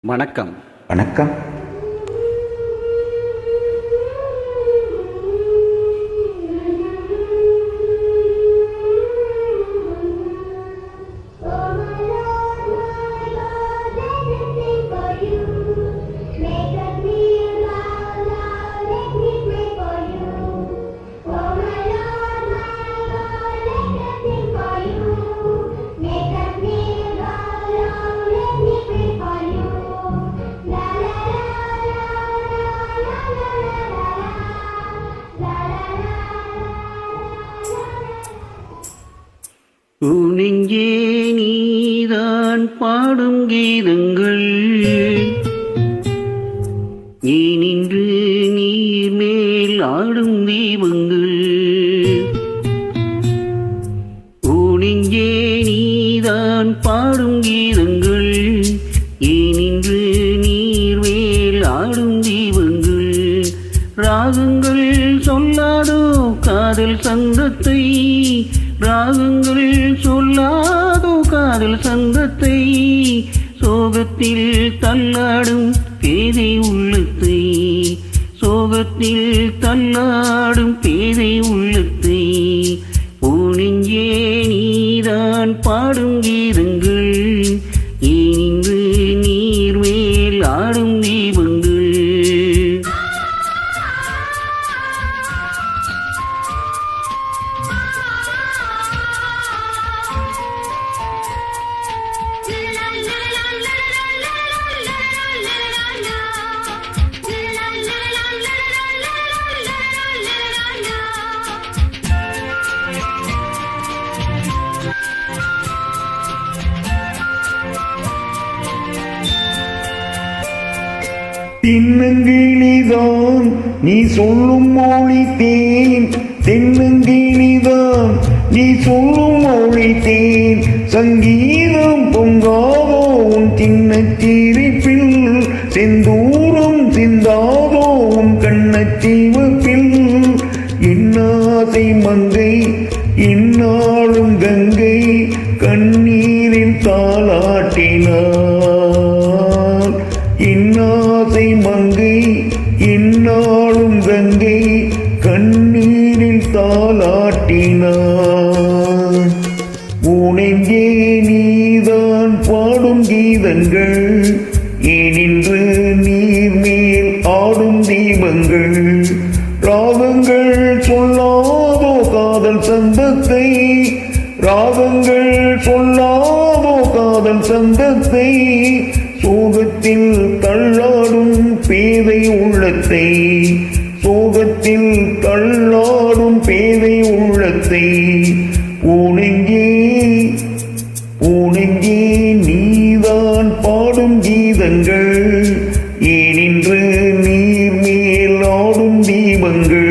வணக்கம். வணக்கம். நெஞ்சே நீதான் பாடும் கீதங்கள், நீ நின்று நீர் மேல் ஆடும் தீபங்கள். நெஞ்சே நீதான் பாடும் கீதங்கள், நீ நின்று நீர் மேல் ஆடும் தீபங்கள். ராகங்கள் சொல்லாதோ காதல் சந்தத்தை, ராகங்கள் சொல்லாதோ காதல் சந்தத்தை. சோகத்தில் தள்ளாடும் பேதை உள்ளத்தை, சோகத்தில் தள்ளாடும் பேதை உள்ளத்தை. ஓ நெஞ்சே நீதான் பாடும் கீதங்கள், இன்று நீர் மேல் ஆடும் தீபங்கள். தென்னங்கிளிதான் நீ சொல்லும் மொழி தேன், தென்னங்கிளிதான் நீ சொல்லும் மொழி தேன். சங்கீதம் பொங்காதோ உன் சின்னச் சிரிப்பில், செந்தூரம் சிந்தாதோ உன் கண்ணச் சிவப்பில். என்னாசை மங்கை இந்நாளும் கங்கை, கண்ணீரில் தாளாட்டினார். இன்னாசை மங்கை இந்நாளும் கங்கை, கண்ணீரில் தாளாட்டினார். உனெங்கே நீதான் பாடும் கீதங்கள், ஏனின்று நீர் மேல் ஆடும் தீபங்கள். ராகங்கள் சொல்லாதோ காதல் சந்தத்தை, ராகங்கள் சொல்லாதோ காதல் சந்தத்தை. சோகத்தில் தள்ளாடும் பேதை உள்ளத்தை, சோகத்தில் தள்ளாடும் பேதை உள்ளத்தை. உனெங்கே உனெங்கே நீதான் பாடும் கீதங்கள், ஏனின்று நீர் மேல் ஆடும் தீபங்கள்.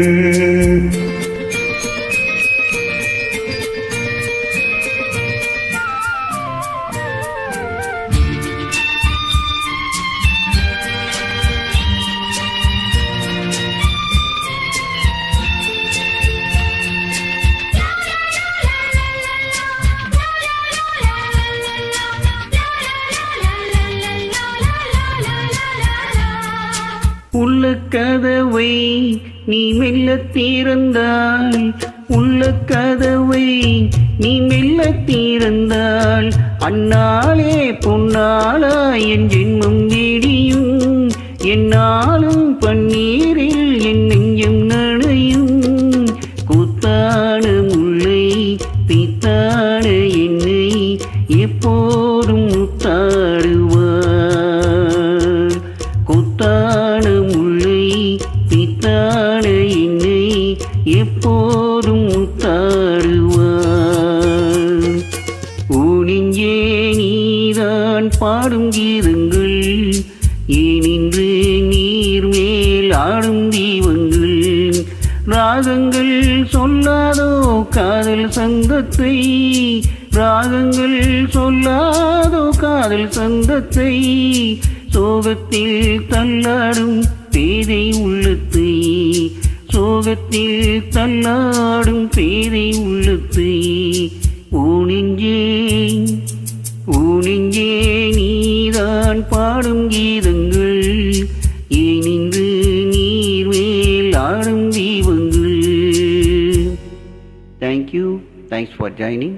உள்ள கதவை நீ மெல்ல திறந்தாள், உள்ள கதவை நீ மெல்ல திறந்தாள். அந்நாளே பொன்னாளா என் ஜென்மம் விடியும், என்னாலும் பன்னீரில் என் நெஞ்சம் நனையும். கூத்தான முல்லை தீத்தான என்னை எப்போதும் முத்தாடுவார். கூத்தான முல்லை தீத்தான என்னை எப்போதும் முத்தாடுவார். நெஞ்சே நீதான் பாடும் கீதங்கள், ஏனின்று நீர் மேல் ஆடும் தீபங்கள். ராகங்கள் சொல்லாதோ காதல் சந்தத்தை, ராகங்கள் சொல்லாதோ காதல் சந்தத்தை. சோகத்தில் தள்ளாடும் பேதை உள்ளத்தை, சோகத்தில் தள்ளாடும் பேதை உள்ளத்தை. ஓ நெஞ்சே நீதான் பாடும் பாடும் கீதங்கள் ஏனின்று நீர் மேல் ஆடும் தீபங்கள். Thank you. Thanks for joining.